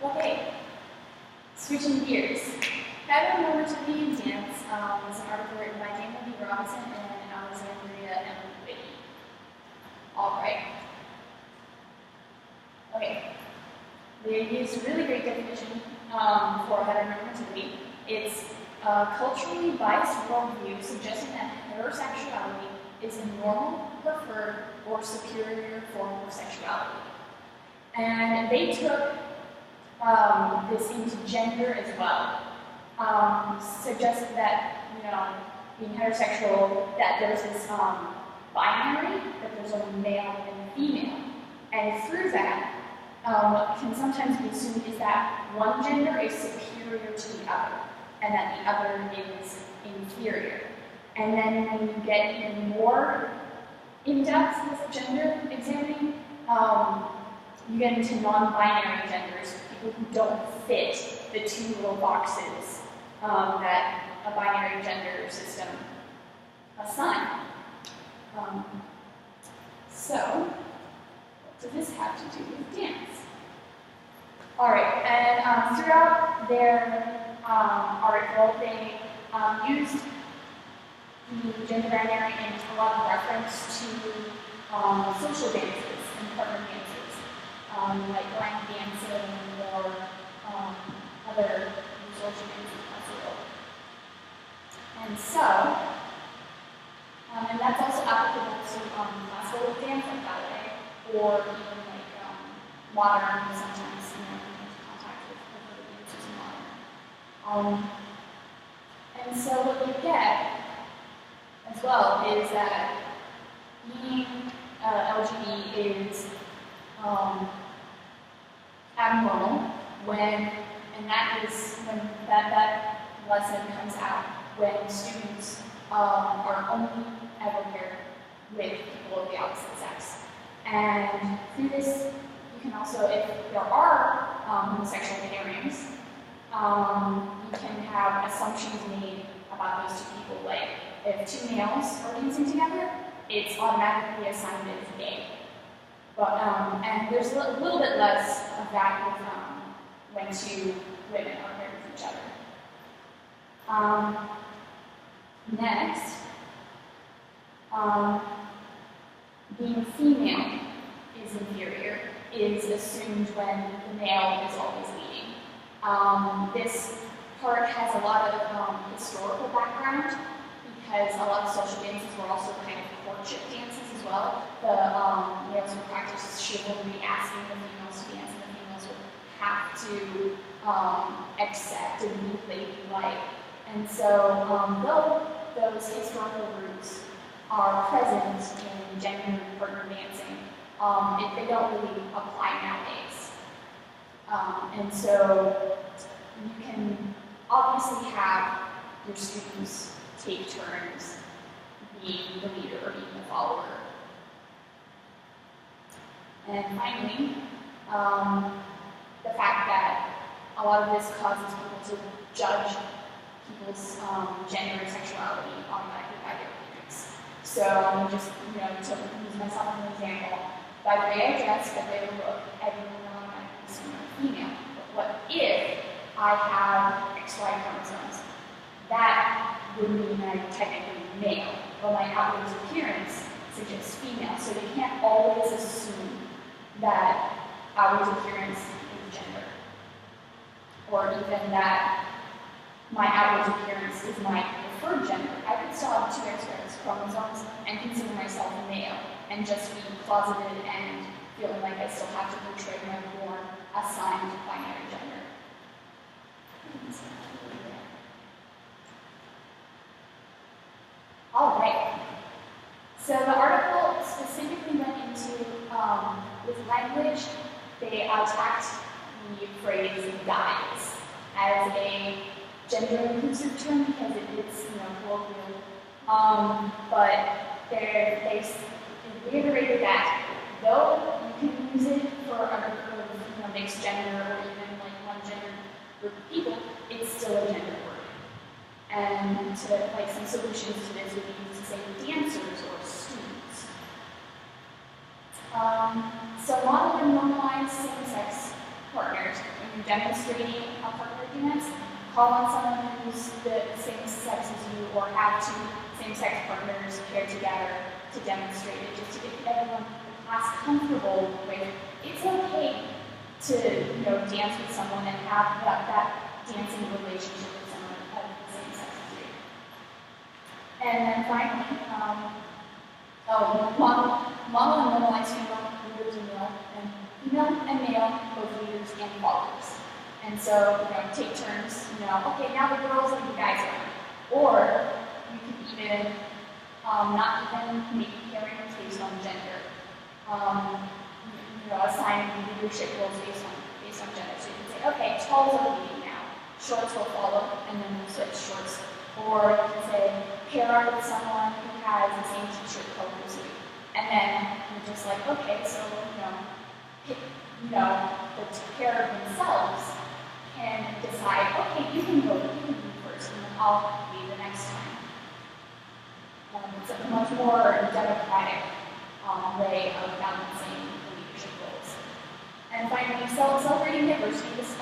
Okay, switching gears. How to Remember to Be in Dance is an article written by Maura and Alexandria and Whitney. Alright. Okay. They used a really great definition for how to remember to be. It's a culturally biased worldview suggesting that heterosexuality is a normal, preferred, or superior form of sexuality. And they took this into gender as well. Suggested that, being heterosexual, that there's this binary, that there's a male and a female. And through that, what can sometimes be assumed is that one gender is superior to the other, and that the other is inferior. And then when you get even more in-depth with gender examining, you get into non-binary genders, people who don't fit the two little boxes that a binary gender system assign. So, what does this have to do with dance? Alright, and throughout their article, they used the gender binary in a lot of reference to social dances and partner dances, like line dancing or other social dances possible. And so, and that's also applicable to classical dance like ballet, or even like modern, sometimes, into contact with other dancers in modern. And so what you get as well is that being LGBT is abnormal and that is when that lesson comes out when students are only ever paired with people of the opposite sex. And through this, you can also, if there are homosexual pairings, you can have assumptions made about those two people. Like, if two males are dancing together, it's automatically assigned as gay. But and there's a little bit less of that with when two women are paired with each other. Next, being female is inferior is assumed when the male is always leading. This part has a lot of historical background because a lot of social dances were also kind of courtship dances as well. The males would practice chivalry, asking the females to dance, and the females would have to accept and be ladylike. And so, though those historical roots are present in gender partner dancing, they don't really apply nowadays. And so, you can obviously have your students take turns being the leader or being the follower. And finally, the fact that a lot of this causes people to judge people's gender and sexuality automatically by their appearance. So, just to use myself as an example, by the way I dress, by the way I look, everyone will automatically assume I'm female. But what if I have XY chromosomes? That would mean I'm technically male, but my outward appearance suggests female. So you can't always assume that outward appearance is gender, or even that my outward appearance is my preferred gender. I could still have two XX chromosomes and consider myself a male, and just be closeted and feeling like I still have to portray my born assigned binary gender. All right. So the article specifically went into, with language, they attacked the phrase guys as a gender-inclusive term because it's, colloquial. But they reiterated that though you can use it for a group of mixed gender or even like one gender group of people, it's still a gender word. And to like some solutions to this would be to say dancers or students. So model and normalize same-sex partners in demonstrating a partner dance, call on someone who's the same sex as you, or have two same-sex partners paired together to demonstrate it, just to get everyone in the class comfortable with it's okay to dance with someone and have that dancing relationship with someone of the same sex as you. And then finally, model and normalize female leaders and female and male, both leaders and followers. And so, take turns, okay, now the girls and the guys are. Or you can even not even make pairings based on gender. Assign leadership roles based on gender. So you can say, okay, talls are leading now, shorts will follow, and then we'll switch shorts. Or you can say, pair up with someone who has the same t-shirt color as you. And then you're just like, okay, so the pair themselves can decide, okay, you can go first, and then I'll lead the next time. It's a much more democratic way of balancing the leadership roles. And finally, celebrating diversity. This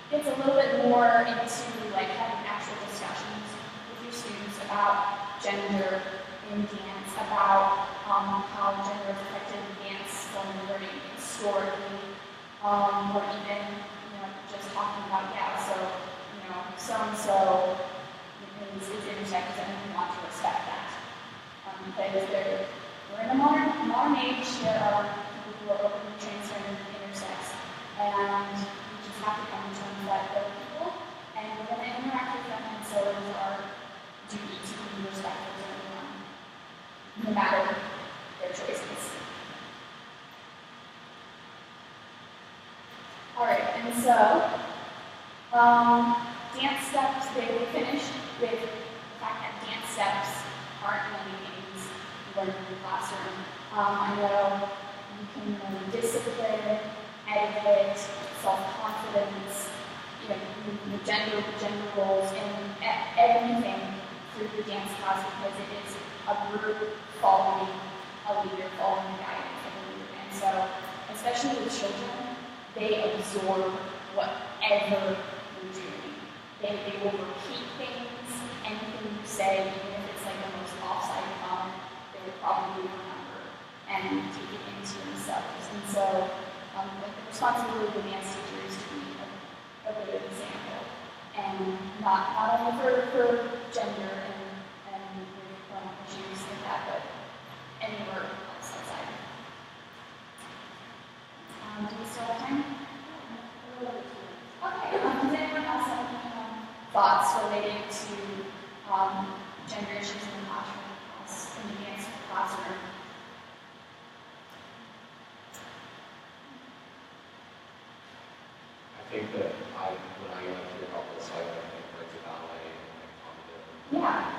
gets a little bit more into having actual discussions with your students about gender in dance, about how gender has affected dance from learning historically, or even just talking about so-and-so is intersected and we want to respect that. Because we're in a modern age, there are people who are openly transgender and intersex, and we just have to come to terms that they're people, and we're going to interact with them, and so it is our duty to be respectful to everyone, no matter their choices. Alright, and so, dance steps, they finished with the fact that dance steps aren't only things you learn in the classroom. I know you can learn discipline, etiquette, self-confidence, gender roles, and everything through the dance class because it is a group following a leader, following the guidance of a leader. And so, especially with children, they absorb whatever you're doing. They will repeat things, anything you say, even if it's the most offside comment, they will probably remember and take it into themselves. And so, the responsibility of the dance teacher is to be a good example, and not only for gender and issues like that, but anywhere else outside. Do we still have time? Okay. Does anyone else have any thoughts related to gender issues in the classroom, in the dance classroom? I think that when I went through a couple of slides, I think to ballet and Yeah.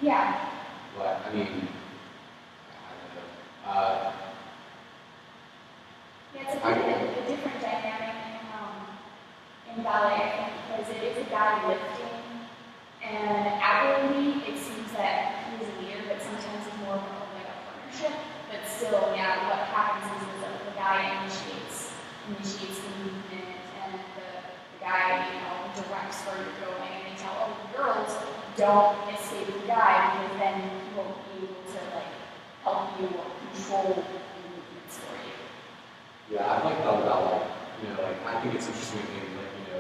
Yeah. But I mean, I don't know. It's a different dynamic in ballet, I think, because it is a guy lifting, and outwardly it seems that he is a leader, but sometimes it's more of a partnership. But still, yeah, what happens is that the guy initiates the movement, and the guy, directs where you're going, and they tell, girls, don't escape the guy, because then he won't be able to help you or control the movements for you. Yeah, I've thought about I think it's interesting in the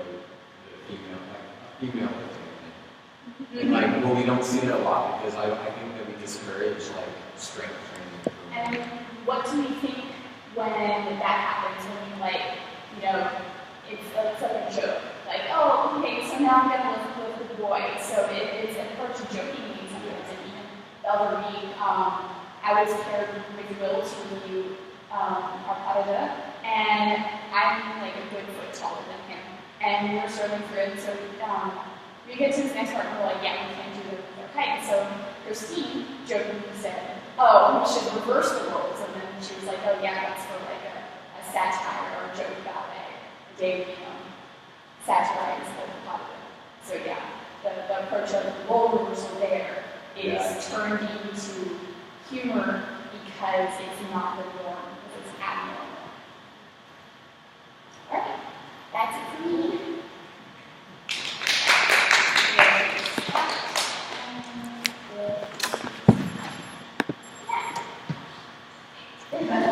female lifting. And we don't see it a lot because I think that we discourage strength training. And what do we think when that happens? When it's like a joke. Okay, so now I'm gonna lift with the boy. So it's at first jokingly sometimes, and even the other week, I was paired with Will to review our parada, and I'm a good foot taller than him. And we were serving through it, so we get to this next part, and we're like, yeah, we can't do it with our height. So Christine jokingly said, we should reverse the roles. And then she was like, yeah, that's for a satire or a joke ballet. The day we satirize the parada. So yeah, the approach of the role reversal there is turned into humor because it's not the norm, because it's abnormal. All right, that's it. But